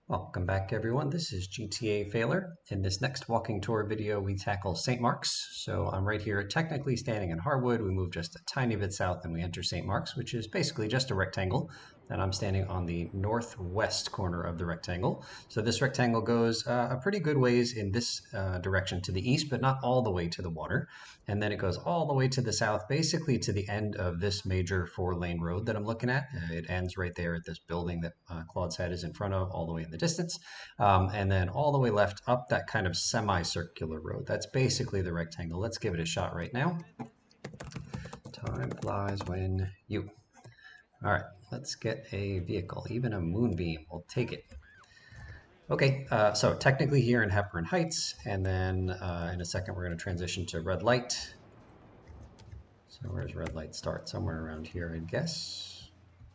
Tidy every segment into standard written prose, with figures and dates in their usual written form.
Welcome back everyone, this is GTA Failer. In this next walking tour video we tackle St. Mark's. So I'm right here technically standing in Harwood. We move just a tiny bit south and we enter St. Mark's, which is basically just a rectangle. And I'm standing on the northwest corner of the rectangle. So this rectangle goes a pretty good ways in this direction to the east, but not all the way to the water. And then it goes all the way to the south, basically to the end of this major 4-lane road that I'm looking at. It ends right there at this building that Claude's head is in front of, all the way in the distance. And then all the way left up that kind of semicircular road. That's basically the rectangle. Let's give it a shot right now. Time flies when you... All right, let's get a vehicle, even a moonbeam. We'll take it. Okay, so technically here in Hepburn Heights, and then in a second we're going to transition to red light. So where's red light start? Somewhere around here, I guess.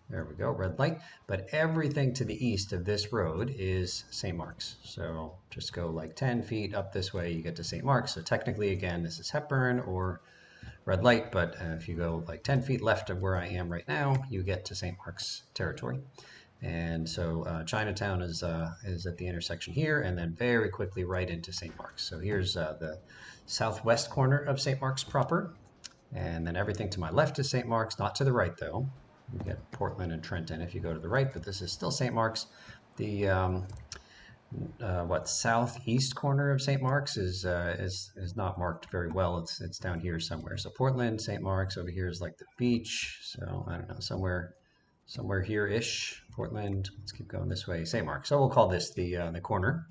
There we go, red light. But everything to the east of this road is St. Mark's. So just go like 10 feet up this way, you get to St. Mark's. So technically, again, this is Hepburn or red light, but if you go like 10 feet left of where I am right now, you get to St. Mark's territory. And so Chinatown is at the intersection here, and then very quickly right into St. Mark's. So here's the southwest corner of St. Mark's proper, and then everything to my left is St. Mark's, not to the right though. You get Portland and Trenton if you go to the right, but this is still St. Mark's. The southeast corner of St. Mark's is not marked very well. It's down here somewhere. So Portland, St. Mark's, over here is like the beach. So I don't know, somewhere here-ish. Portland. Let's keep going this way. St. Mark's. So we'll call this the corner,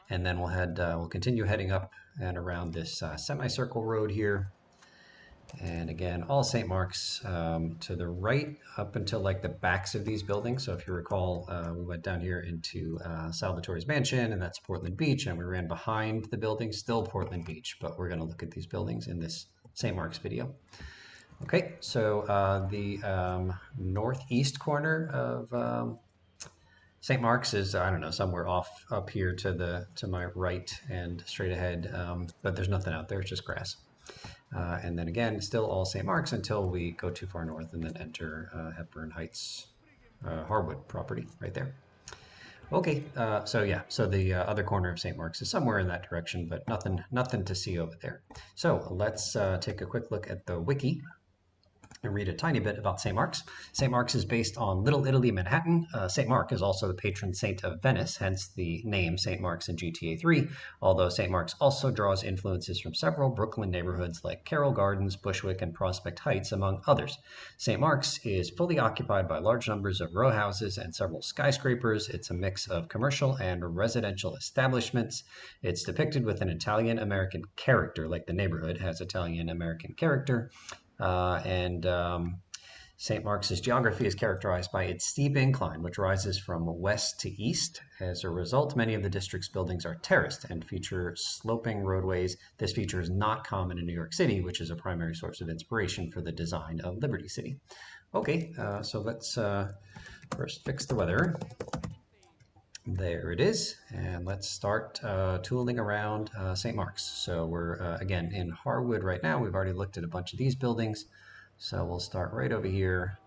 and then we'll continue heading up and around this semicircle road here. And again, all St. Mark's to the right up until like the backs of these buildings. So if you recall, we went down here into Salvatore's mansion, and that's Portland Beach, and we ran behind the building, still Portland Beach, but we're going to look at these buildings in this St. Mark's video. Okay, so the northeast corner of St. Mark's is, I don't know, somewhere off up here to my right and straight ahead, but there's nothing out there, it's just grass. And then again, still all St. Mark's until we go too far north and then enter Hepburn Heights, Harwood property right there. Okay, so the other corner of St. Mark's is somewhere in that direction, but nothing to see over there. So let's take a quick look at the wiki and read a tiny bit about St. Mark's. St. Mark's is based on Little Italy, Manhattan. St. Mark is also the patron saint of Venice, hence the name St. Mark's in GTA 3, although St. Mark's also draws influences from several Brooklyn neighborhoods like Carroll Gardens, Bushwick, and Prospect Heights, among others. St. Mark's is fully occupied by large numbers of row houses and several skyscrapers. It's a mix of commercial and residential establishments. It's depicted with an Italian-American character, like the neighborhood has Italian-American character. St. Mark's geography is characterized by its steep incline, which rises from west to east. As a result, many of the district's buildings are terraced and feature sloping roadways. This feature is not common in New York City, which is a primary source of inspiration for the design of Liberty City. Okay, so let's first fix the weather. There it is, and let's start tooling around St. Mark's. So we're again in Harwood right now. We've already looked at a bunch of these buildings, so we'll start right over here,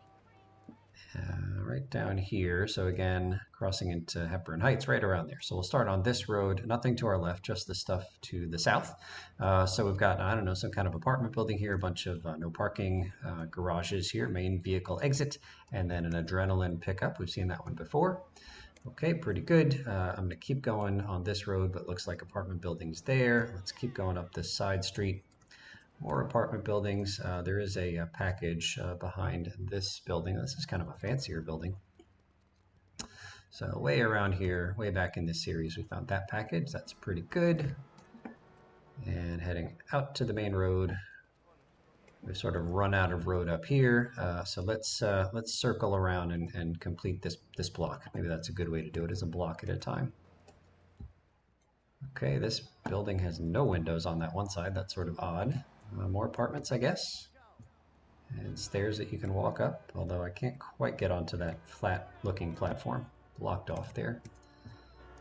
right down here. So again, crossing into Hepburn Heights, right around there. So we'll start on this road, nothing to our left, just the stuff to the south. So we've got, I don't know, some kind of apartment building here, a bunch of no parking garages here, main vehicle exit, and then an adrenaline pickup. We've seen that one before. Okay, pretty good. I'm going to keep going on this road, but looks like apartment buildings there. Let's keep going up this side street. More apartment buildings. There is a package behind this building. This is kind of a fancier building. So way around here, way back in this series, we found that package. That's pretty good. And heading out to the main road. We've sort of run out of road up here, so let's circle around and complete this block. Maybe that's a good way to do it, is a block at a time. Okay, this building has no windows on that one side. That's sort of odd. More apartments, I guess, and stairs that you can walk up, although I can't quite get onto that flat-looking platform. Blocked off there.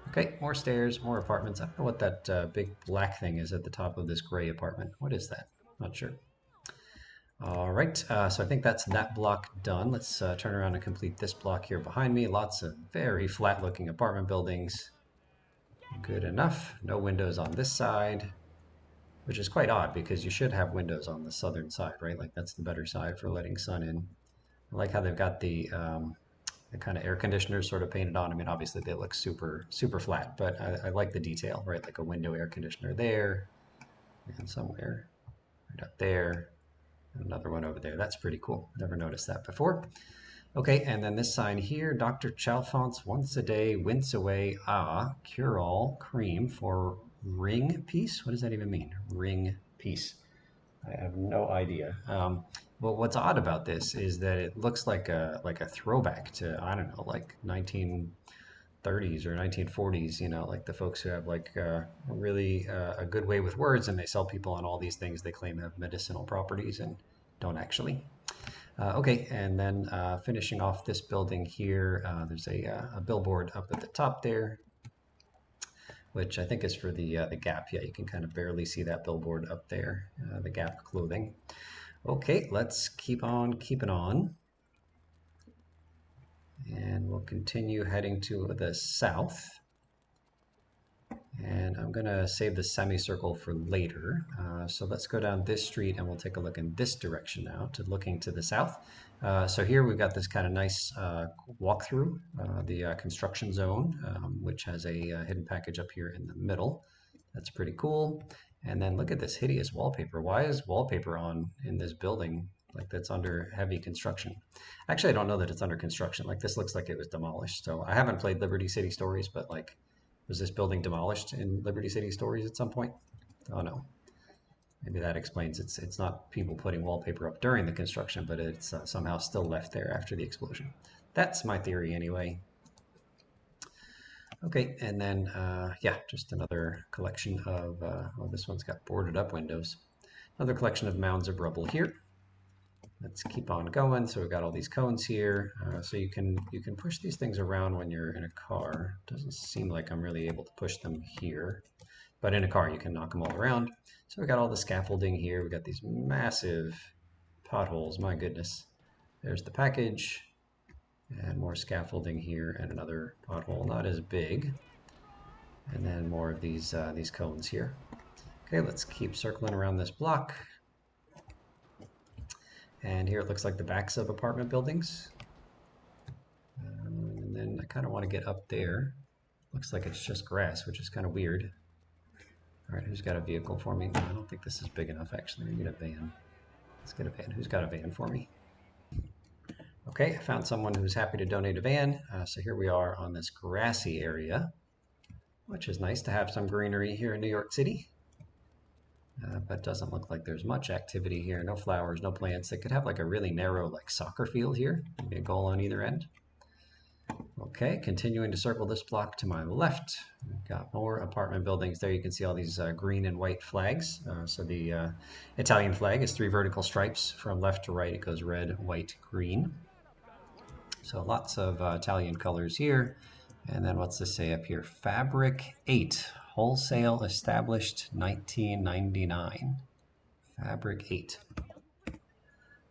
Okay, more stairs, more apartments. I don't know what that big black thing is at the top of this gray apartment. What is that? Not sure. All right, so I think that's that block done. Let's turn around and complete this block here behind me. Lots of very flat looking apartment buildings. Good enough. No windows on this side, which is quite odd because you should have windows on the southern side, right? Like that's the better side for letting sun in. I like how they've got the kind of air conditioners sort of painted on. I mean, obviously they look super, super flat, but I like the detail, right? Like a window air conditioner there and somewhere right up there. Another one over there. That's pretty cool. Never noticed that before. Okay, and then this sign here, Dr. Chalfont's once a day wince away cure-all cream for ring piece. What does that even mean? Ring piece. I have no idea. Well, what's odd about this is that it looks like a throwback to, I don't know, like 1930s or 1940s. You know, like the folks who have like really a good way with words, and they sell people on all these things they claim have medicinal properties and don't actually. Okay, and then finishing off this building here, there's a billboard up at the top there, which I think is for the Gap. Yeah, you can kind of barely see that billboard up there, the Gap clothing. Okay, let's keep on keeping on. And we'll continue heading to the south. And I'm going to save the semicircle for later. So let's go down this street and we'll take a look in this direction now, to looking to the south. So here we've got this kind of nice walkthrough, the construction zone, which has a hidden package up here in the middle. That's pretty cool. And then look at this hideous wallpaper. Why is wallpaper on in this building like that's under heavy construction? Actually, I don't know that it's under construction. Like this looks like it was demolished. So I haven't played Liberty City Stories, but like, was this building demolished in Liberty City Stories at some point? Oh no. Maybe that explains it's not people putting wallpaper up during the construction, but it's somehow still left there after the explosion. That's my theory anyway. Okay, and then yeah, just another collection of, oh, this one's got boarded up windows. Another collection of mounds of rubble here. Let's keep on going. So we've got all these cones here. So you can push these things around when you're in a car. Doesn't seem like I'm really able to push them here, but in a car you can knock them all around. So we've got all the scaffolding here. We've got these massive potholes. My goodness. There's the package, and more scaffolding here, and another pothole, not as big. And then more of these cones here. Okay, let's keep circling around this block. And here it looks like the backs of apartment buildings. And then I kind of want to get up there. Looks like it's just grass, which is kind of weird. All right, who's got a vehicle for me? No, I don't think this is big enough, actually. We need a van. Let's get a van. Who's got a van for me? Okay, I found someone who's happy to donate a van. So here we are on this grassy area, which is nice to have some greenery here in New York City. But doesn't look like there's much activity here. No flowers, no plants. They could have like a really narrow like soccer field here. Maybe a goal on either end. Okay, continuing to circle this block to my left. We've got more apartment buildings. There you can see all these green and white flags. So the Italian flag is 3 vertical stripes. From left to right, it goes red, white, green. So lots of Italian colors here. And then what's this say up here? Fabric 8. Wholesale established 1999. Fabric 8.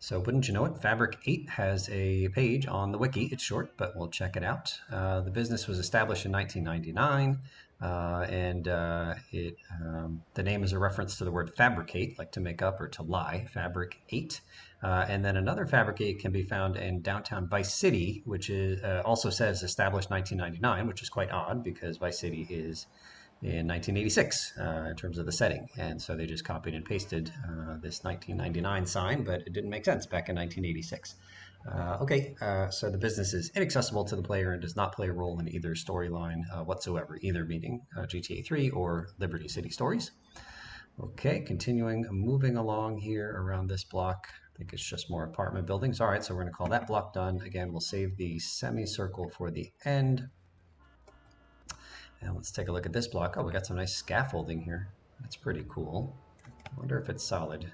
So wouldn't you know it, Fabric 8 has a page on the Wiki. It's short, but we'll check it out. The business was established in 1999, and the name is a reference to the word fabricate, like to make up or to lie, Fabric 8. And then another Fabric 8 can be found in downtown Vice City, which is also says established 1999, which is quite odd because Vice City is in 1986 in terms of the setting. And so they just copied and pasted this 1999 sign, but it didn't make sense back in 1986. Okay, so the business is inaccessible to the player and does not play a role in either storyline whatsoever, either meaning GTA 3 or Liberty City Stories. Okay, continuing, moving along here around this block. I think it's just more apartment buildings. All right, so we're going to call that block done. Again, we'll save the semicircle for the end. And let's take a look at this block. Oh, we got some nice scaffolding here. That's pretty cool. I wonder if it's solid.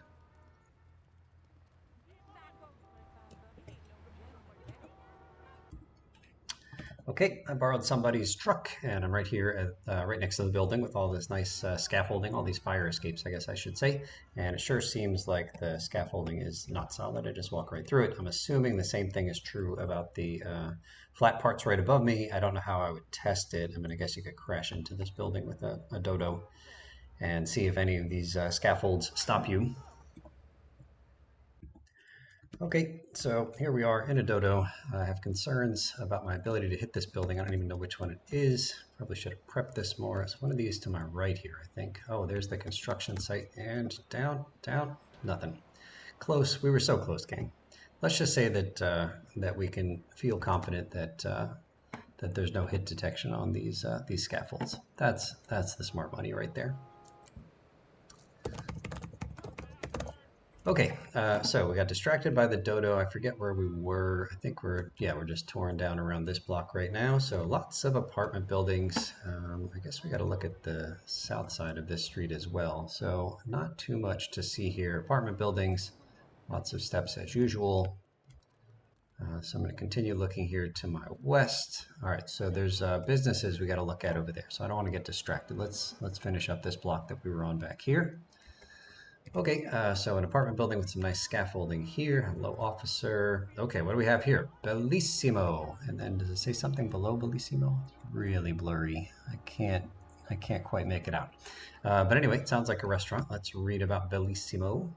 Okay, I borrowed somebody's truck, and I'm right here right next to the building with all this nice scaffolding, all these fire escapes, I guess I should say. And it sure seems like the scaffolding is not solid. I just walk right through it. I'm assuming the same thing is true about the flat parts right above me. I don't know how I would test it. I mean, I guess you could crash into this building with a dodo and see if any of these scaffolds stop you. Okay, so here we are in a dodo. I have concerns about my ability to hit this building. I don't even know which one it is. Probably should have prepped this more. It's one of these to my right here, I think. Oh, there's the construction site. And down, down, nothing. Close. We were so close, gang. Let's just say that that we can feel confident that that there's no hit detection on these scaffolds. That's the smart money right there. Okay, so we got distracted by the dodo. I forget where we were. I think we're just touring down around this block right now. So lots of apartment buildings. I guess we got to look at the south side of this street as well. So not too much to see here. Apartment buildings, lots of steps as usual. So I'm going to continue looking here to my west. All right, so there's businesses we got to look at over there. So I don't want to get distracted. Let's finish up this block that we were on back here. Okay, so an apartment building with some nice scaffolding here. Hello, officer. Okay, what do we have here? Bellissimo. And then does it say something below Bellissimo? It's really blurry. I can't quite make it out. But anyway, it sounds like a restaurant. Let's read about Bellissimo.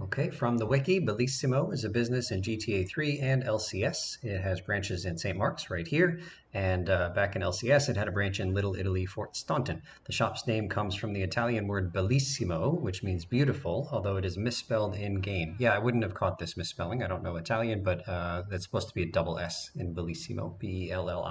Okay, from the Wiki, Bellissimo is a business in GTA 3 and LCS. It has branches in St. Mark's right here, and back in LCS it had a branch in Little Italy, Fort Staunton. The shop's name comes from the Italian word bellissimo, which means beautiful, although it is misspelled in-game. Yeah, I wouldn't have caught this misspelling. I don't know Italian, but that's supposed to be a double S in Bellissimo, Bellissimo.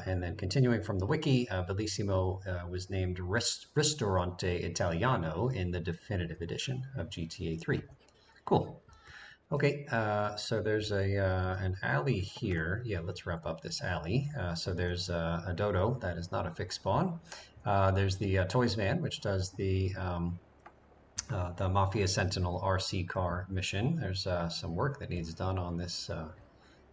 And then continuing from the wiki, Bellissimo was named Ristorante Italiano in the definitive edition of GTA 3. Cool. Okay, so there's an alley here. Yeah, let's wrap up this alley. So there's a dodo. That is not a fixed spawn. There's the toys van, which does the Mafia Sentinel RC car mission. There's some work that needs done on this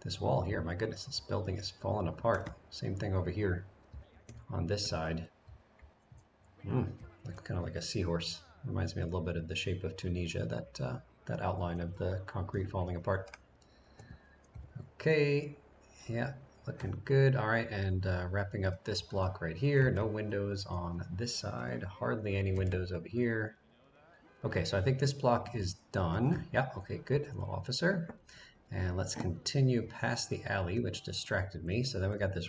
this wall here. My goodness, this building is falling apart. Same thing over here on this side. Looks kind of like a seahorse. Reminds me a little bit of the shape of Tunisia, that outline of the concrete falling apart. Okay, yeah, looking good. All right, and wrapping up this block right here. No windows on this side. Hardly any windows over here. Okay, so I think this block is done. Yeah, okay, good. Hello, officer. And let's continue past the alley, which distracted me. So then we got this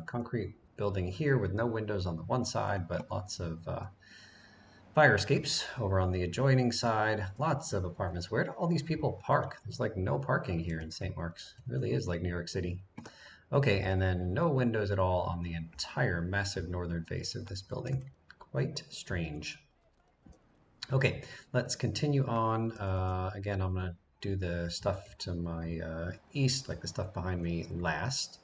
concrete building here with no windows on the one side, but lots of fire escapes over on the adjoining side. Lots of apartments. Where do all these people park? There's like no parking here in St. Mark's. It really is like New York City. Okay, and then no windows at all on the entire massive northern face of this building. Quite strange. Okay, let's continue on. Again, I'm going to do the stuff to my east, like the stuff behind me, last.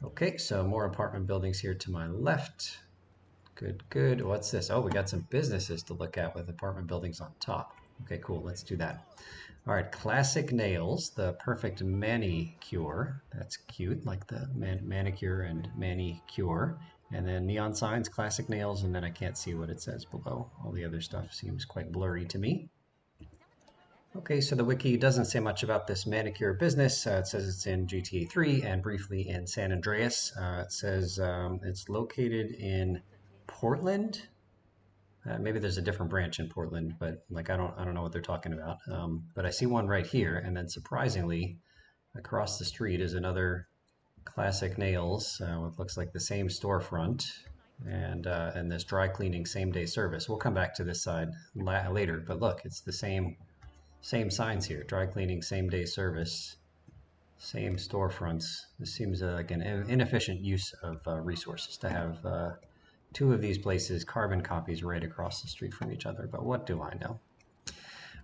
Okay, so more apartment buildings here to my left. Good, good. What's this? Oh, we got some businesses to look at with apartment buildings on top. Okay, cool. Let's do that. All right, classic nails, the perfect manicure. That's cute, like the manicure and manicure. And then neon signs, classic nails, and then I can't see what it says below. All the other stuff seems quite blurry to me. Okay, so the wiki doesn't say much about this manicure business. It says it's in GTA 3 and briefly in San Andreas. It says it's located in Portland. Maybe there's a different branch in Portland, but like I don't know what they're talking about. But I see one right here, and then surprisingly, across the street is another classic nails. It looks like the same storefront, and this dry cleaning same day service. We'll come back to this side later, but look, it's the same signs here. Dry cleaning same day service, same storefronts. This seems like an inefficient use of resources to have two of these places carbon copies right across the street from each other, but what do I know?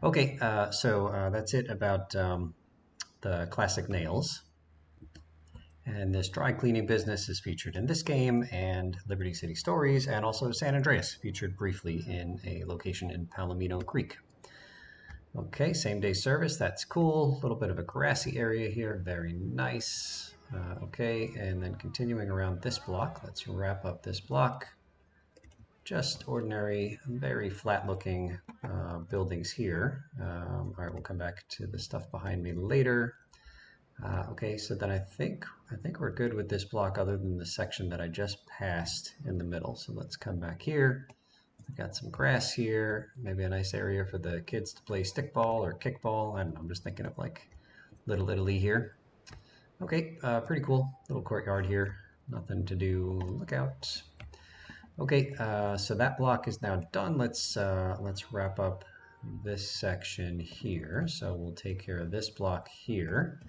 Okay, so that's it about the classic nails. And this dry cleaning business is featured in this game and Liberty City Stories, and also San Andreas, featured briefly in a location in Palomino Creek. Okay, same day service, that's cool. A little bit of a grassy area here, very nice. Okay, and then continuing around this block, let's wrap up this block. Just ordinary, very flat looking buildings here. All right, we'll come back to the stuff behind me later. Okay, so then I think we're good with this block other than the section that I just passed in the middle. So let's come back here. We've got some grass here, maybe a nice area for the kids to play stickball or kickball. I don't know, I'm just thinking of like Little Italy here. Okay, pretty cool. Little courtyard here. Nothing to do. Look out. Okay, so that block is now done. Let's wrap up this section here. So we'll take care of this block here.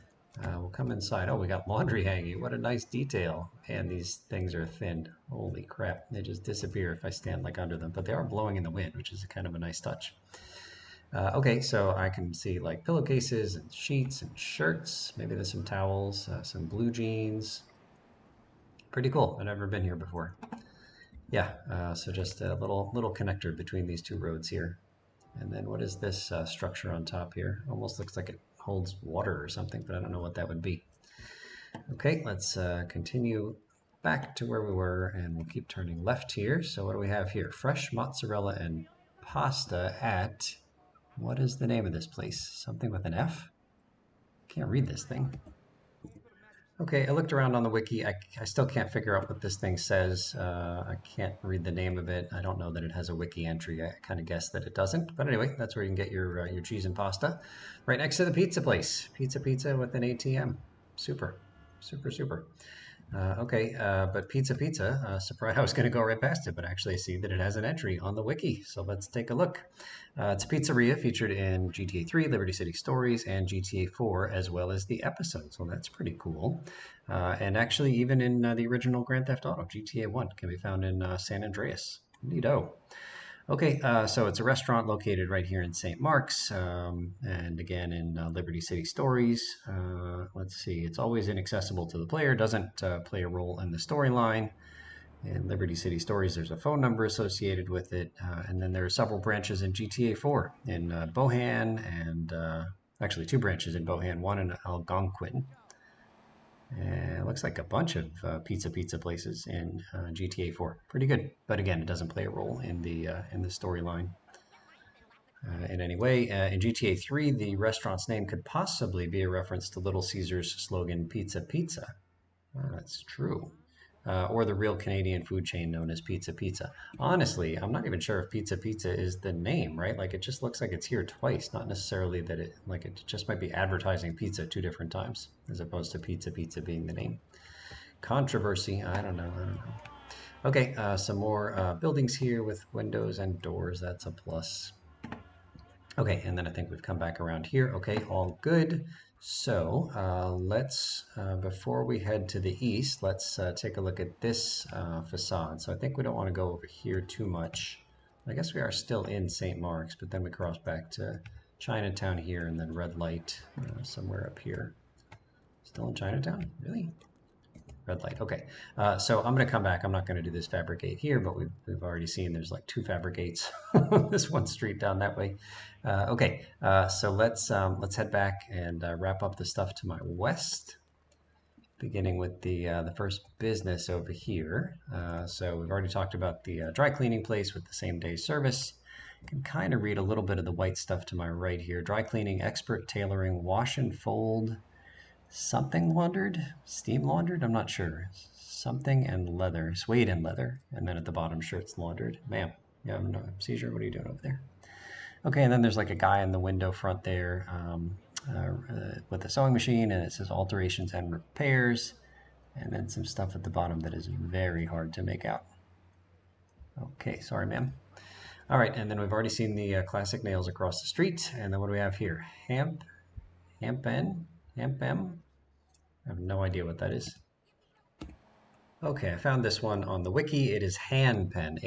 We'll come inside. Oh, we got laundry hanging. What a nice detail. And these things are thin. Holy crap. They just disappear if I stand like under them. But they are blowing in the wind, which is kind of a nice touch. Okay, so I can see like pillowcases and sheets and shirts. Maybe there's some towels, some blue jeans. Pretty cool. I've never been here before. Yeah, so just a little connector between these two roads here. And then what is this structure on top here? Almost looks like it holds water or something, but I don't know what that would be. Okay, let's continue back to where we were, and we'll keep turning left here. So what do we have here? Fresh mozzarella and pasta at, what is the name of this place? Something with an F? Can't read this thing. Okay, I looked around on the wiki. I still can't figure out what this thing says. I can't read the name of it. I don't know that it has a wiki entry. I kind of guess that it doesn't. But anyway, that's where you can get your cheese and pasta. Right next to the pizza place. Pizza with an ATM. Super, super, super. Okay, but pizza, surprise, I was going to go right past it, but actually I see that it has an entry on the wiki, so let's take a look. It's a pizzeria featured in GTA 3, Liberty City Stories, and GTA 4, as well as the episodes, well, that's pretty cool. And actually, even in the original Grand Theft Auto, GTA 1, can be found in San Andreas. Neato. Okay, so it's a restaurant located right here in St. Mark's, and again in Liberty City Stories. Let's see, it's always inaccessible to the player, doesn't play a role in the storyline. In Liberty City Stories, there's a phone number associated with it, and then there are several branches in GTA 4 in Bohan, and actually two branches in Bohan, one in Algonquin. And it looks like a bunch of pizza places in GTA 4. Pretty good, but again, it doesn't play a role in the storyline in any way. In GTA 3, the restaurant's name could possibly be a reference to Little Caesars' slogan "Pizza Pizza." That's true. Or the real Canadian food chain known as Pizza Pizza. Honestly, I'm not even sure if Pizza Pizza is the name, right? Like it just looks like it's here twice, not necessarily that it, like it just might be advertising pizza two different times, as opposed to Pizza Pizza being the name. Controversy, I don't know. Okay, some more buildings here with windows and doors, that's a plus. Okay, and then I think we've come back around here. Okay, all good. So let's, before we head to the east, let's take a look at this facade. So I think we don't want to go over here too much. I guess we are still in St. Mark's, but then we cross back to Chinatown here and then red light somewhere up here. Still in Chinatown? Really? Red light. Okay. So I'm going to come back. I'm not going to do this fabricate here, but we've already seen there's like two fabricates this one street down that way. Okay. So let's head back and wrap up the stuff to my west, beginning with the first business over here. So we've already talked about the dry cleaning place with the same day service. You can kind of read a little bit of the white stuff to my right here. Dry cleaning, expert tailoring, wash and fold. Something laundered, steam laundered, I'm not sure. Something and leather, suede and leather, and then at the bottom, shirts laundered. Ma'am, you have no seizure? What are you doing over there? Okay, and then there's like a guy in the window front there with a sewing machine, and it says alterations and repairs, and then some stuff at the bottom that is very hard to make out. Okay, sorry, ma'am. All right, and then we've already seen the classic nails across the street, and then what do we have here? Hampen? Hampem? I have no idea what that is. Okay, I found this one on the wiki. It is Hanpen,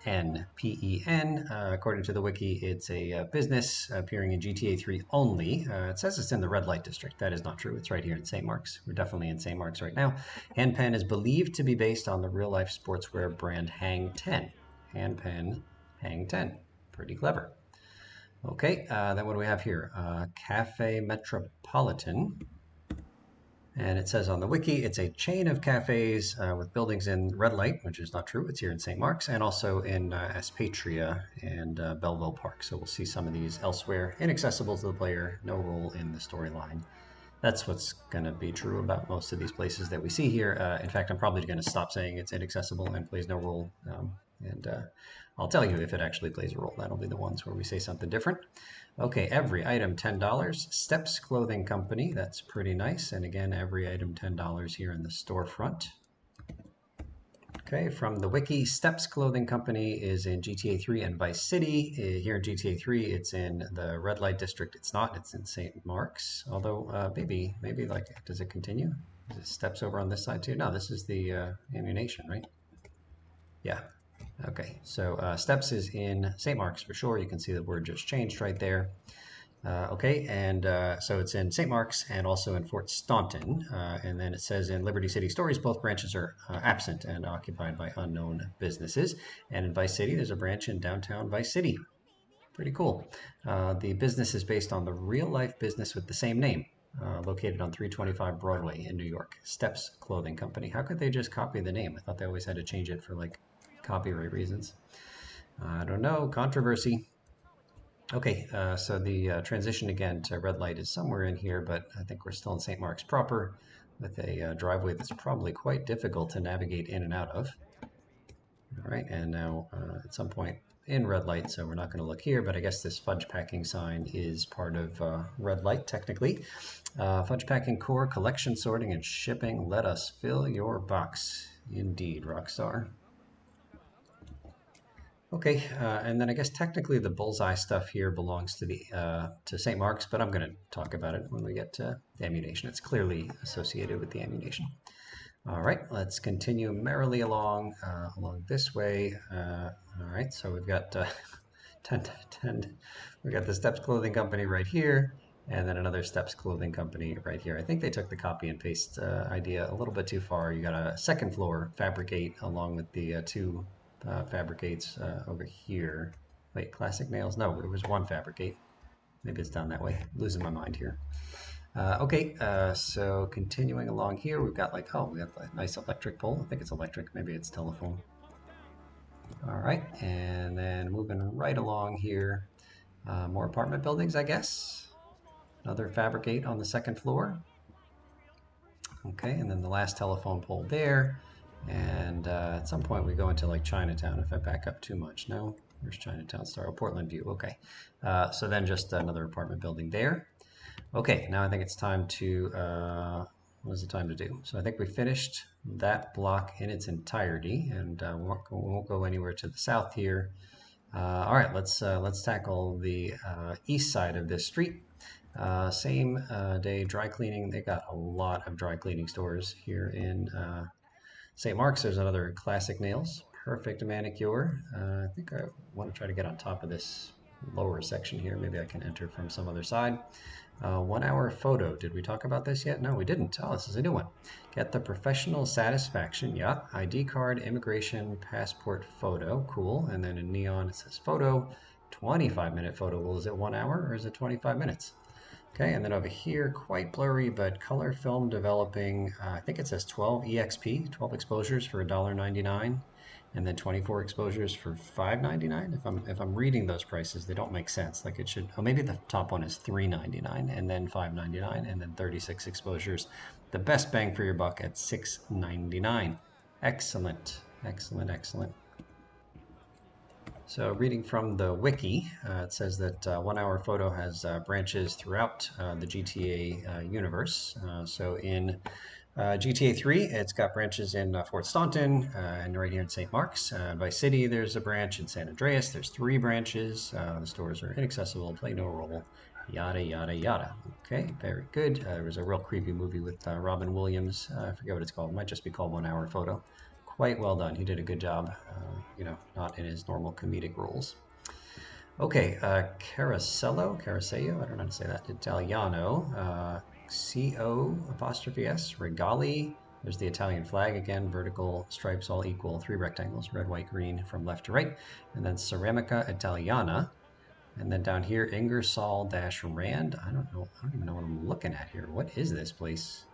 Hanpen. According to the wiki, it's a business appearing in GTA 3 only. It says it's in the red light district. That is not true. It's right here in St. Mark's. We're definitely in St. Mark's right now. Hanpen is believed to be based on the real-life sportswear brand Hang 10. Hanpen, Hang 10. Pretty clever. Okay, then what do we have here? Cafe Metropolitan. And it says on the wiki, it's a chain of cafes with buildings in red light, which is not true. It's here in St. Mark's and also in Aspatria and Belleville Park. So we'll see some of these elsewhere. Inaccessible to the player, no role in the storyline. That's what's going to be true about most of these places that we see here. In fact, I'm probably going to stop saying it's inaccessible and plays no role. And I'll tell you if it actually plays a role. That'll be the ones where we say something different. Okay, every item $10. Steps Clothing Company, that's pretty nice. And again, every item $10 here in the storefront. Okay, from the wiki, Steps Clothing Company is in GTA 3 and Vice City. Here in GTA 3, it's in the red light district. It's not, it's in St. Mark's. Although, maybe like, does it continue? Is it Steps over on this side too? No, this is the ammunition, right? Yeah. Okay, so Steps is in St. Mark's for sure. You can see the word just changed right there. Okay, and so it's in St. Mark's and also in Fort Staunton. And then it says in Liberty City Stories, both branches are absent and occupied by unknown businesses. And in Vice City, there's a branch in downtown Vice City. Pretty cool. The business is based on the real life business with the same name, located on 325 Broadway in New York. Steps Clothing Company. How could they just copy the name? I thought they always had to change it for like copyright reasons. I don't know. Controversy. Okay, so the transition again to red light is somewhere in here, but I think we're still in St. Mark's proper with a driveway that's probably quite difficult to navigate in and out of. All right, and now at some point in red light, so we're not going to look here, but I guess this fudge packing sign is part of red light technically. Fudge packing core, collection sorting, and shipping. Let us fill your box. Indeed, Rockstar. Okay, and then I guess technically the bullseye stuff here belongs to the to St. Mark's, but I'm going to talk about it when we get to the ammunition. It's clearly associated with the ammunition. All right, let's continue merrily along this way. All right, so we've got 10. We've got the Steps Clothing Company right here, and then another Steps Clothing Company right here. I think they took the copy and paste idea a little bit too far. You got a second floor Fabricate along with the two Fabricates over here. Wait, Classic Nails? No, it was one Fabricate. Maybe it's down that way. Losing my mind here. Okay, so continuing along here, we've got like, oh, we got a nice electric pole. I think it's electric, maybe it's telephone. All right, and then moving right along here, more apartment buildings, I guess. Another Fabricate on the second floor. Okay, and then the last telephone pole there. And at some point we go into like Chinatown if I back up too much. No, where's Chinatown Star? Oh, Portland View, okay. So then just another apartment building there. Okay, now I think it's time to, what is the time to do? So I think we finished that block in its entirety, and we won't go anywhere to the south here. All right, let's tackle the east side of this street. Same day dry cleaning. They got a lot of dry cleaning stores here in St. Mark's. There's another Classic Nails, perfect manicure. I think I want to try to get on top of this lower section here. Maybe I can enter from some other side. 1 hour photo. Did we talk about this yet? No, we didn't. Oh, this is a new one. Get the professional satisfaction. Yeah. ID card, immigration, passport photo. Cool. And then in neon it says photo. 25-minute photo. Well, is it 1 hour or is it 25 minutes? Okay, and then over here, quite blurry, but color film developing. I think it says 12 EXP, 12 exposures for $1.99, and then 24 exposures for $5.99. If I'm reading those prices, they don't make sense. Like it should. Oh, maybe the top one is $3.99, and then $5.99, and then 36 exposures. The best bang for your buck at $6.99. Excellent, excellent, excellent. So reading from the wiki, it says that 1 hour photo has branches throughout the GTA universe. So in GTA 3, it's got branches in Fort Staunton and right here in St. Mark's. Vice City, there's a branch in San Andreas. There's 3 branches. The stores are inaccessible, play no role, yada, yada, yada. Okay, very good. There was a real creepy movie with Robin Williams. I forget what it's called. It might just be called 1 hour photo. Quite well done. He did a good job, you know, not in his normal comedic roles. Okay, Carasello, I don't know how to say that, Italiano, C-O''S, Regali. There's the Italian flag again, vertical stripes all equal, 3 rectangles, red, white, green from left to right. And then Ceramica Italiana. And then down here, Ingersoll-Rand. I don't know. I don't even know what I'm looking at here. What is this place?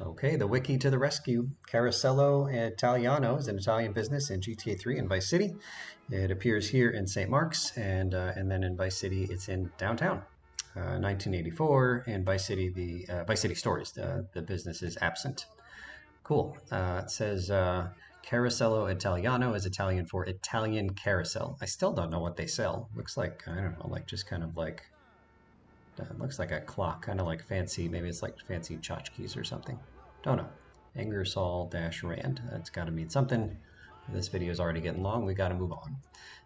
Okay, the Wiki to the rescue. Carosello Italiano is an Italian business in GTA 3 in Vice City. It appears here in St. Mark's, and then in Vice City, it's in downtown. 1984 in Vice City, the Vice City Stories. The business is absent. Cool. It says Carosello Italiano is Italian for Italian carousel. I still don't know what they sell. Looks like, I don't know, like just kind of like, looks like a clock, kind of like fancy, maybe it's like fancy tchotchkes or something. Don't know. Ingersoll-Rand. That's got to mean something. This video is already getting long. We got to move on.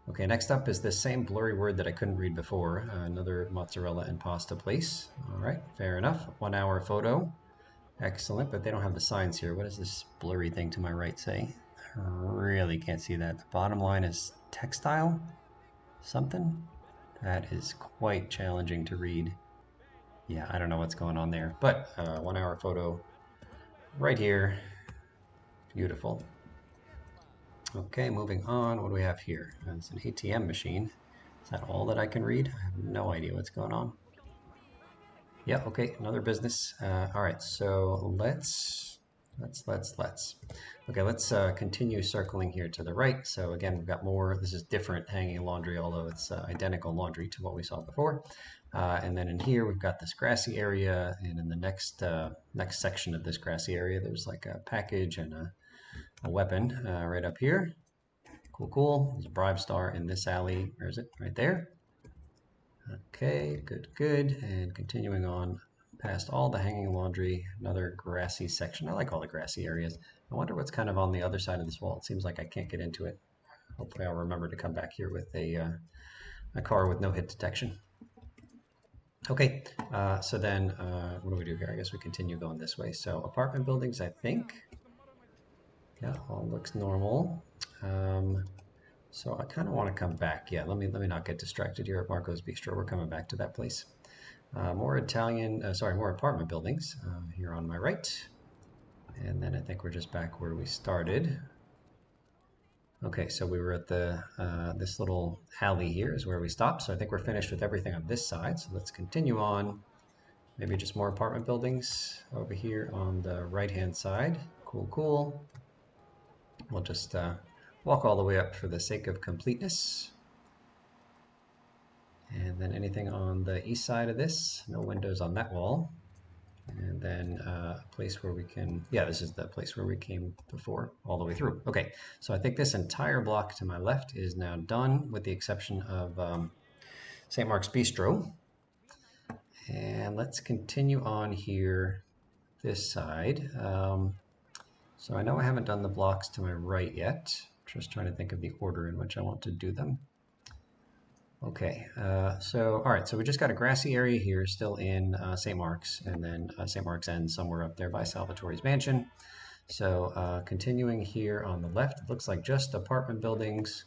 Okay, next up is this same blurry word that I couldn't read before. Another mozzarella and pasta place. All right, fair enough. 1 hour photo. Excellent, but they don't have the signs here. What does this blurry thing to my right say? I really can't see that. The bottom line is textile? Something? That is quite challenging to read. Yeah, I don't know what's going on there. But 1 hour photo right here. Beautiful. Okay, moving on. What do we have here? It's an ATM machine. Is that all that I can read? I have no idea what's going on. Yeah, okay, another business. All right, so let's continue circling here to the right. So again, we've got more. This is different hanging laundry, although it's identical laundry to what we saw before. And then in here, we've got this grassy area, and in the next section of this grassy area, there's like a package and a weapon right up here. Cool, cool. There's a bribe star in this alley. Where is it? Right there. Okay, good, good. And continuing on past all the hanging laundry, another grassy section. I like all the grassy areas. I wonder what's kind of on the other side of this wall. It seems like I can't get into it. Hopefully I'll remember to come back here with a car with no hit detection. Okay, so then what do we do here? I guess we continue going this way. So apartment buildings, I think. Yeah, all looks normal. So I kind of want to come back. Yeah, let me not get distracted here at Marco's Bistro. We're coming back to that place. More apartment buildings here on my right. And then I think we're just back where we started. Okay, so we were at this little alley here is where we stopped. So I think we're finished with everything on this side. So let's continue on. Maybe just more apartment buildings over here on the right-hand side. Cool, cool. We'll just walk all the way up for the sake of completeness. And then anything on the east side of this, no windows on that wall. And then a place where we can, yeah, this is the place where we came before, all the way through. Okay, so I think this entire block to my left is now done, with the exception of St. Mark's Bistro. And let's continue on here, this side. So I know I haven't done the blocks to my right yet. Just trying to think of the order in which I want to do them. Okay, all right, so we just got a grassy area here still in St. Mark's, and then St. Mark's ends somewhere up there by Salvatore's mansion. So continuing here on the left, it looks like just apartment buildings.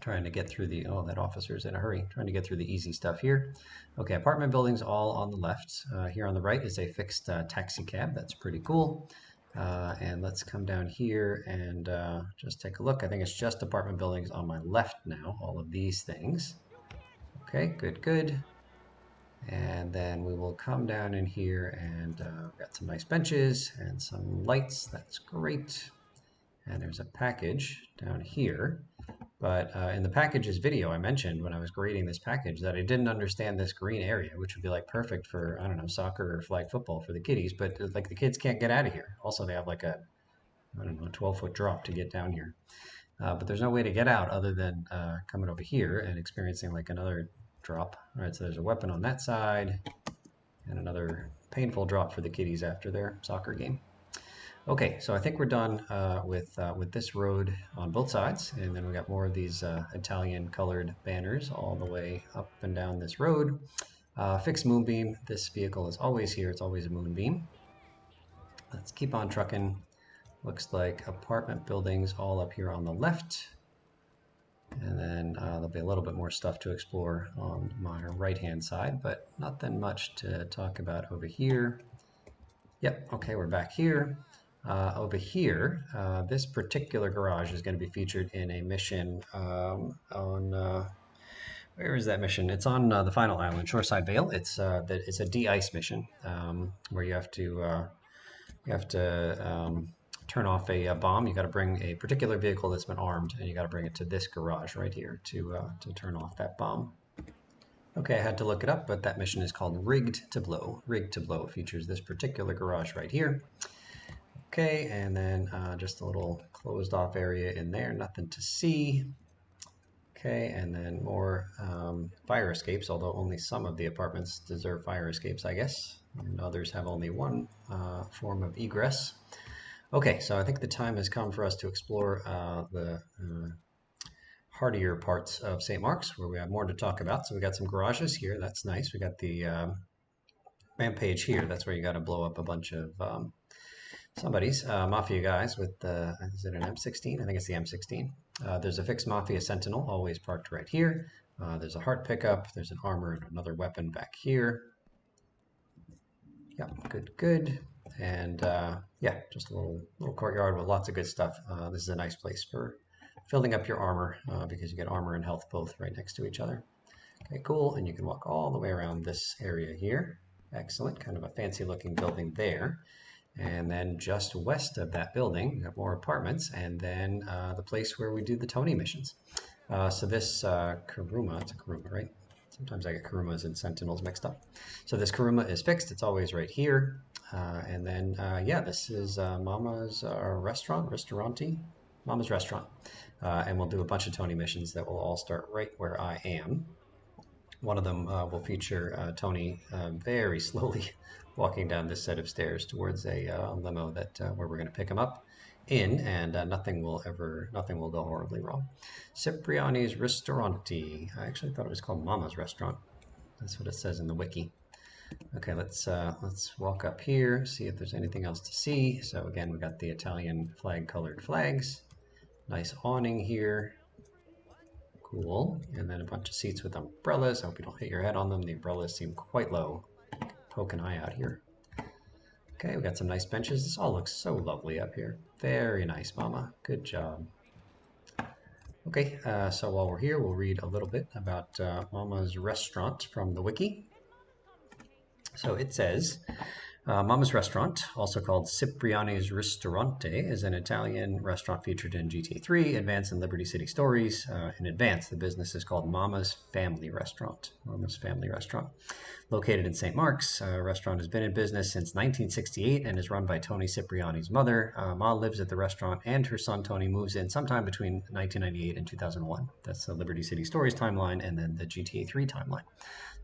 Trying to get through the, oh, that officer's in a hurry. Trying to get through the easy stuff here. Okay, apartment buildings all on the left. Here on the right is a fixed taxi cab. That's pretty cool. And let's come down here and just take a look. I think it's just apartment buildings on my left now, all of these things. Okay, good, good. And then we will come down in here and we've got some nice benches and some lights. That's great. And there's a package down here. But in the packages video, I mentioned when I was grading this package that I didn't understand this green area, which would be like perfect for, I don't know, soccer or flag football for the kiddies, but like the kids can't get out of here. Also, they have like a, I don't know, a 12-foot drop to get down here. But there's no way to get out other than coming over here and experiencing like another drop. All right, so there's a weapon on that side and another painful drop for the kiddies after their soccer game. Okay, so I think we're done with this road on both sides, and then we got more of these Italian colored banners all the way up and down this road. Fixed moonbeam. This vehicle is always here. It's always a moonbeam. Let's keep on trucking. Looks like apartment buildings all up here on the left. And then there'll be a little bit more stuff to explore on my right-hand side, but nothing much to talk about over here. Yep, okay, we're back here. Over here, this particular garage is going to be featured in a mission on where is that mission? It's on the final island, Shoreside Vale. It's a de-ice mission where you have to turn off a bomb. You got to bring a particular vehicle that's been armed, and you got to bring it to this garage right here to turn off that bomb. Okay, I had to look it up, but that mission is called Rigged to Blow. Rigged to Blow features this particular garage right here. Okay, and then just a little closed off area in there, nothing to see. Okay, and then more fire escapes, although only some of the apartments deserve fire escapes, I guess, and others have only one form of egress. Okay, so I think the time has come for us to explore the hardier parts of St. Mark's, where we have more to talk about. So we got some garages here, that's nice. We got the rampage here, that's where you got to blow up a bunch of somebody's Mafia guys with is it an M16? I think it's the M16. There's a fixed Mafia Sentinel, always parked right here. There's a heart pickup. There's an armor and another weapon back here. Yep, good. And yeah, just a little courtyard with lots of good stuff. This is a nice place for filling up your armor because you get armor and health both right next to each other. Okay, cool. And you can walk all the way around this area here. Excellent. Kind of a fancy looking building there. And then just west of that building, we have more apartments, and then the place where we do the Tony missions. So this Kuruma, it's a Kuruma, right? Sometimes I get Kurumas and Sentinels mixed up. So this Kuruma is fixed. It's always right here. And then, yeah, this is Mama's Restaurante? Mama's Restaurant. And we'll do a bunch of Tony missions that will all start right where I am. One of them will feature Tony very slowly walking down this set of stairs towards a limo that where we're going to pick him up in, and nothing will go horribly wrong. Cipriani's Ristorante. I actually thought it was called Mama's Restaurant. That's what it says in the wiki. Okay, let's walk up here, see if there's anything else to see. So again, we got the Italian flag colored flags. Nice awning here. Cool. And then a bunch of seats with umbrellas. I hope you don't hit your head on them. The umbrellas seem quite low. Poke an eye out here. Okay, we got some nice benches. This all looks so lovely up here. Very nice, Mama. Good job. Okay, so while we're here, we'll read a little bit about Mama's Restaurant from the wiki. So it says, Mama's Restaurant, also called Cipriani's Ristorante, is an Italian restaurant featured in GTA 3, Advance, and Liberty City Stories. In Advance, the business is called Mama's Family Restaurant. Mama's Family Restaurant. Located in St. Mark's, the restaurant has been in business since 1968 and is run by Tony Cipriani's mother. Ma lives at the restaurant, and her son Tony moves in sometime between 1998 and 2001. That's the Liberty City Stories timeline and then the GTA 3 timeline.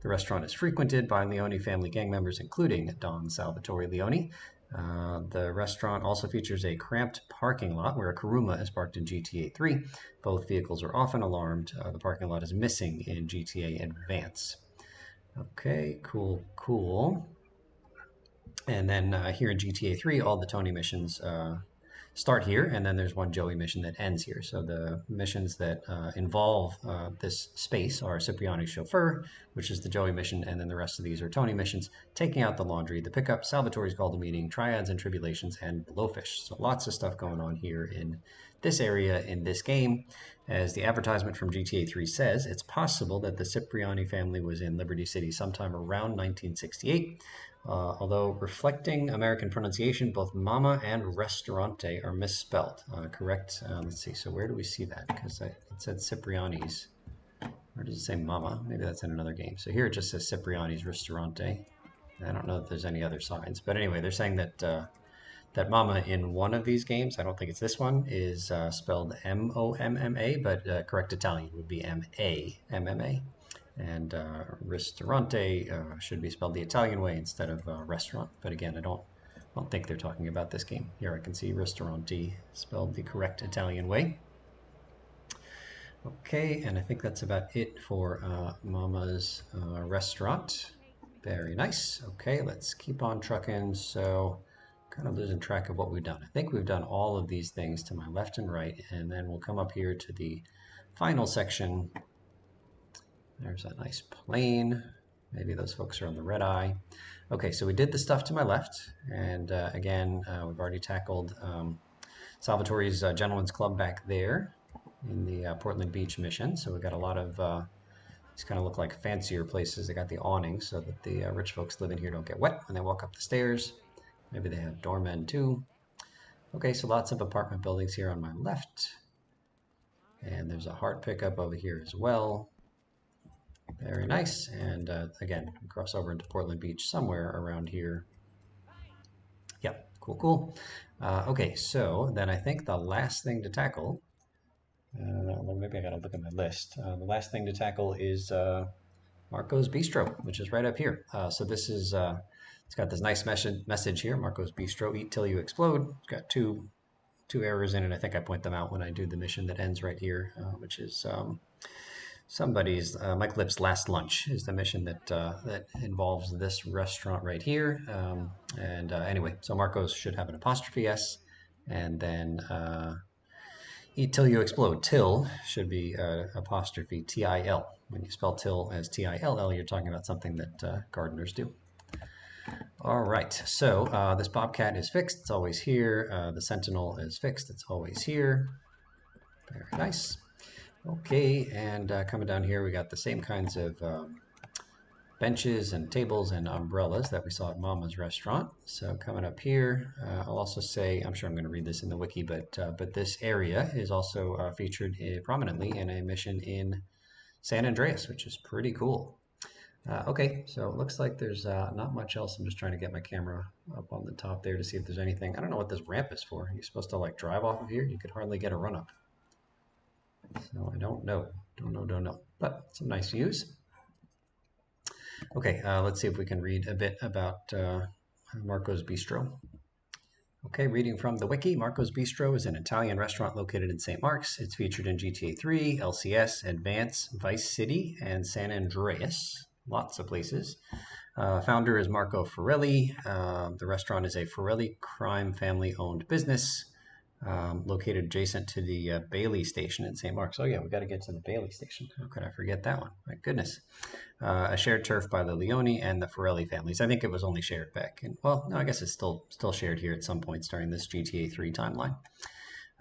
The restaurant is frequented by Leone family gang members, including Don Salvatore Leone. The restaurant also features a cramped parking lot where a Kuruma is parked in GTA 3. Both vehicles are often alarmed. The parking lot is missing in GTA Advance. Okay, cool. And then here in GTA 3, all the Tony missions start here, and then there's one Joey mission that ends here. So the missions that involve this space are Cipriani's Chauffeur, which is the Joey mission, and then the rest of these are Tony missions, taking out the laundry, the pickup, Salvatore's call to meeting, Triads and Tribulations, and Blowfish. So lots of stuff going on here in this area in this game. As the advertisement from GTA 3 says, it's possible that the Cipriani family was in Liberty City sometime around 1968. Although reflecting American pronunciation, both Mama and Restaurante are misspelled. Correct? Let's see. So where do we see that? Because it said Cipriani's. Where does it say Mama? Maybe that's in another game. So here it just says Cipriani's Ristorante. I don't know if there's any other signs. But anyway, they're saying that that Mama in one of these games, I don't think it's this one, is spelled M-O-M-M-A, but correct Italian would be M-A-M-M-A. And Ristorante should be spelled the Italian way instead of restaurant. But again, I don't think they're talking about this game. Here I can see Ristorante spelled the correct Italian way. Okay, and I think that's about it for Mama's Restaurant. Very nice. Okay, let's keep on trucking. So kind of losing track of what we've done. I think we've done all of these things to my left and right, and then we'll come up here to the final section. There's a nice plane. Maybe those folks are on the red eye. Okay, so we did the stuff to my left, and again, we've already tackled Salvatore's Gentlemen's Club back there in the Portland Beach mission. So we got a lot of these kind of look like fancier places. They got the awnings so that the rich folks living here don't get wet when they walk up the stairs. Maybe they have doormen too. Okay, so lots of apartment buildings here on my left. And there's a heart pickup over here as well. Very nice. And again, cross over into Portland Beach somewhere around here. Yep, cool, cool. Okay, so then I think the last thing to tackle, well, maybe I gotta look at my list. The last thing to tackle is Marco's Bistro, which is right up here. So this is, it's got this nice message here, Marco's Bistro, eat till you explode. It's got two errors in it. I think I point them out when I do the mission that ends right here, which is somebody's Mike Lip's last lunch is the mission that that involves this restaurant right here. Anyway, so Marco's should have an apostrophe s, and then eat till you explode. Till should be apostrophe til. When you spell till as till, you're talking about something that gardeners do. All right, so this bobcat is fixed. It's always here. The sentinel is fixed. It's always here. Very nice. Okay, and coming down here, we got the same kinds of benches and tables and umbrellas that we saw at Mama's restaurant. So coming up here, I'll also say, I'm sure I'm going to read this in the wiki, but this area is also featured prominently in a mission in San Andreas, which is pretty cool. Okay, so it looks like there's not much else. I'm just trying to get my camera up on the top there to see if there's anything. I don't know what this ramp is for. You're supposed to like drive off of here? You could hardly get a run up. So I don't know. Don't know. But some nice views. Okay, let's see if we can read a bit about Marco's Bistro. Okay, reading from the wiki, Marco's Bistro is an Italian restaurant located in St. Mark's. It's featured in GTA 3, LCS, Advance, Vice City, and San Andreas. Lots of places. Founder is Marco Forelli. The restaurant is a Forelli crime family-owned business located adjacent to the Bailey station in St. Mark's. Oh yeah, we got to get to the Bailey station. How could I forget that one? My goodness. A shared turf by the Leone and the Forelli families. I think it was only shared back. Well, no, I guess it's still shared here at some points during this GTA 3 timeline.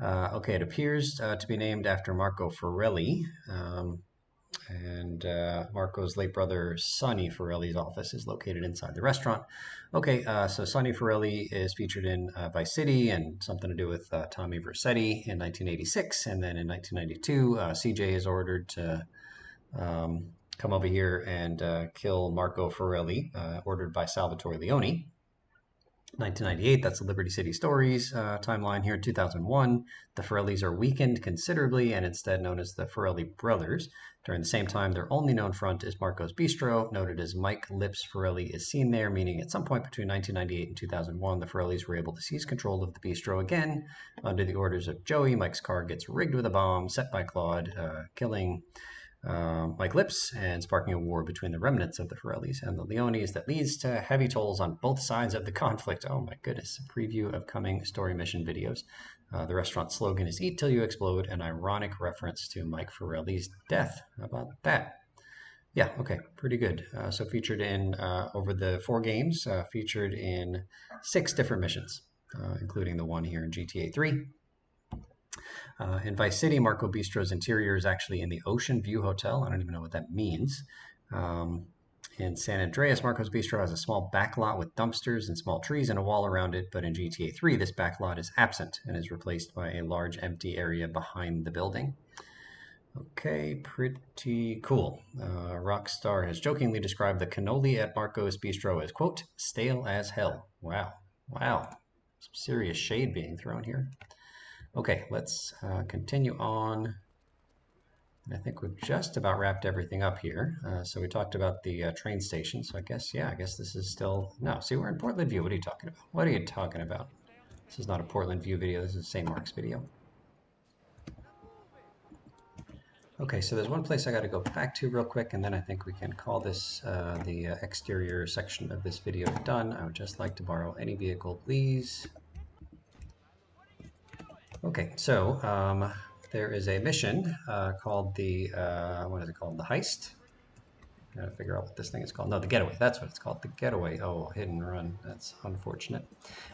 Okay, it appears to be named after Marco Forelli. And Marco's late brother Sonny Forelli's office is located inside the restaurant. Okay, so Sonny Forelli is featured in Vice City and something to do with Tommy Vercetti in 1986, and then in 1992, CJ is ordered to come over here and kill Marco Forelli, ordered by Salvatore Leone. 1998, that's the Liberty City Stories timeline here. 2001, the Forellis are weakened considerably and instead known as the Forelli Brothers. During the same time, their only known front is Marco's Bistro, noted as Mike Lips Forelli is seen there, meaning at some point between 1998 and 2001, the Forellis were able to seize control of the bistro again under the orders of Joey. Mike's car gets rigged with a bomb set by Claude, killing Mike Lips and sparking a war between the remnants of the Forellis and the Leones that leads to heavy tolls on both sides of the conflict. Oh my goodness, a preview of coming story mission videos. The restaurant slogan is Eat Till You Explode, an ironic reference to Mike Forelli's death. How about that? Yeah, okay, pretty good. So featured in, over the 4 games, featured in 6 different missions, including the one here in GTA 3. In Vice City, Marco Bistro's interior is actually in the Ocean View Hotel. I don't even know what that means. In San Andreas, Marco's Bistro has a small back lot with dumpsters and small trees and a wall around it, but in GTA 3, this back lot is absent and is replaced by a large empty area behind the building. Okay, pretty cool. Rockstar has jokingly described the cannoli at Marco's Bistro as, quote, stale as hell. Wow. Wow. Some serious shade being thrown here. Okay, let's continue on. I think we've just about wrapped everything up here. So we talked about the train station. So I guess this is still, no, see, we're in Portland View. What are you talking about? What are you talking about? This is not a Portland View video. This is a St. Mark's video. Okay, so there's one place I got to go back to real quick, and then I think we can call this the exterior section of this video done. I would just like to borrow any vehicle, please. Okay, so there is a mission called the, what is it called? The Heist. Gotta figure out what this thing is called. No, the Getaway. That's what it's called. The Getaway. Oh, hit and run. That's unfortunate.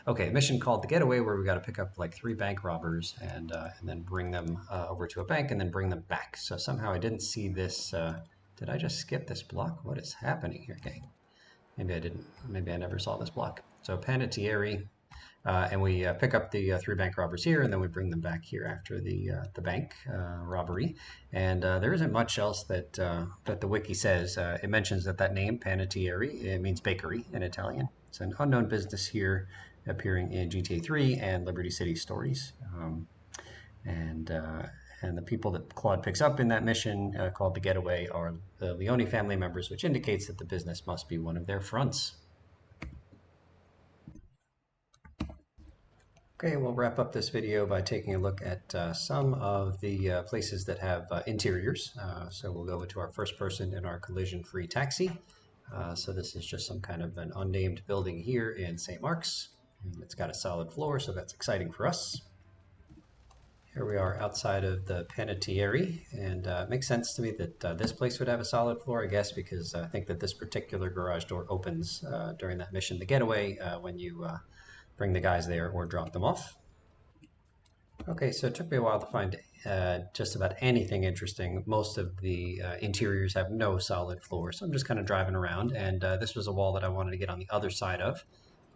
Okay, mission called the Getaway, where we got to pick up like 3 bank robbers and then bring them over to a bank and then bring them back. So somehow I didn't see this. Did I just skip this block? What is happening here? Okay, maybe I didn't. Maybe I never saw this block. So Panettiere, and we pick up the 3 bank robbers here, and then we bring them back here after the bank robbery. And there isn't much else that that the wiki says. It mentions that name Panettiere, it means bakery in Italian. It's an unknown business here, appearing in GTA 3 and Liberty City stories. And and the people that Claude picks up in that mission, called the Getaway, are the Leone family members, which indicates that the business must be one of their fronts. Okay, we'll wrap up this video by taking a look at some of the places that have interiors. So we'll go into our first person in our collision-free taxi. So this is just some kind of an unnamed building here in St. Mark's. And it's got a solid floor, so that's exciting for us. Here we are outside of the Panettiere, and it makes sense to me that this place would have a solid floor, I guess, because I think that this particular garage door opens during that mission, the Getaway, when you bring the guys there or drop them off. Okay, so it took me a while to find just about anything interesting. Most of the interiors have no solid floor, so I'm just kind of driving around, and this was a wall that I wanted to get on the other side of.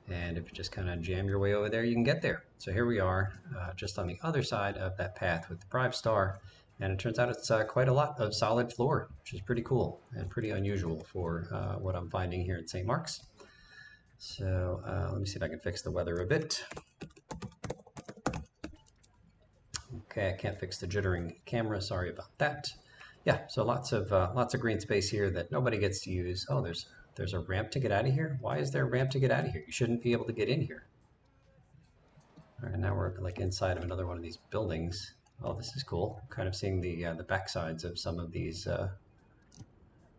And if you just kind of jam your way over there, you can get there. So here we are, just on the other side of that path with the Prive Star. And it turns out it's quite a lot of solid floor, which is pretty cool and pretty unusual for what I'm finding here at St. Mark's. So let me see if I can fix the weather a bit. Okay, I can't fix the jittering camera. Sorry about that. Yeah, so lots of green space here that nobody gets to use. Oh, there's a ramp to get out of here. Why is there a ramp to get out of here? You shouldn't be able to get in here. All right, now we're like inside of another one of these buildings. Oh, this is cool. Kind of seeing the backsides of some of these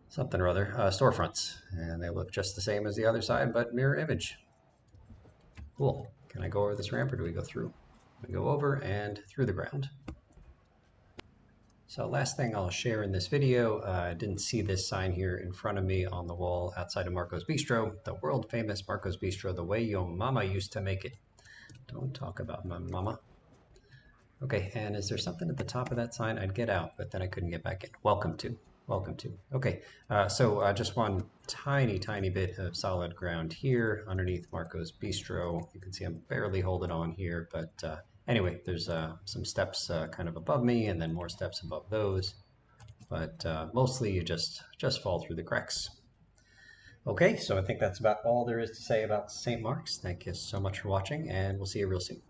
something or other storefronts, and they look just the same as the other side, but mirror image. Cool. Can I go over this ramp, or do we go through? We go over and through the ground. So last thing I'll share in this video, I didn't see this sign here in front of me on the wall outside of Marco's Bistro, the world famous Marco's Bistro, the way your mama used to make it. Don't talk about my mama. Okay, and is there something at the top of that sign? I'd get out, but then I couldn't get back in. Welcome to. Welcome to. Okay, so just one tiny bit of solid ground here underneath Marco's Bistro. You can see I'm barely holding on here, but anyway, there's some steps kind of above me and then more steps above those. But mostly you just fall through the cracks. Okay, so I think that's about all there is to say about St. Mark's. Thank you so much for watching, and we'll see you real soon.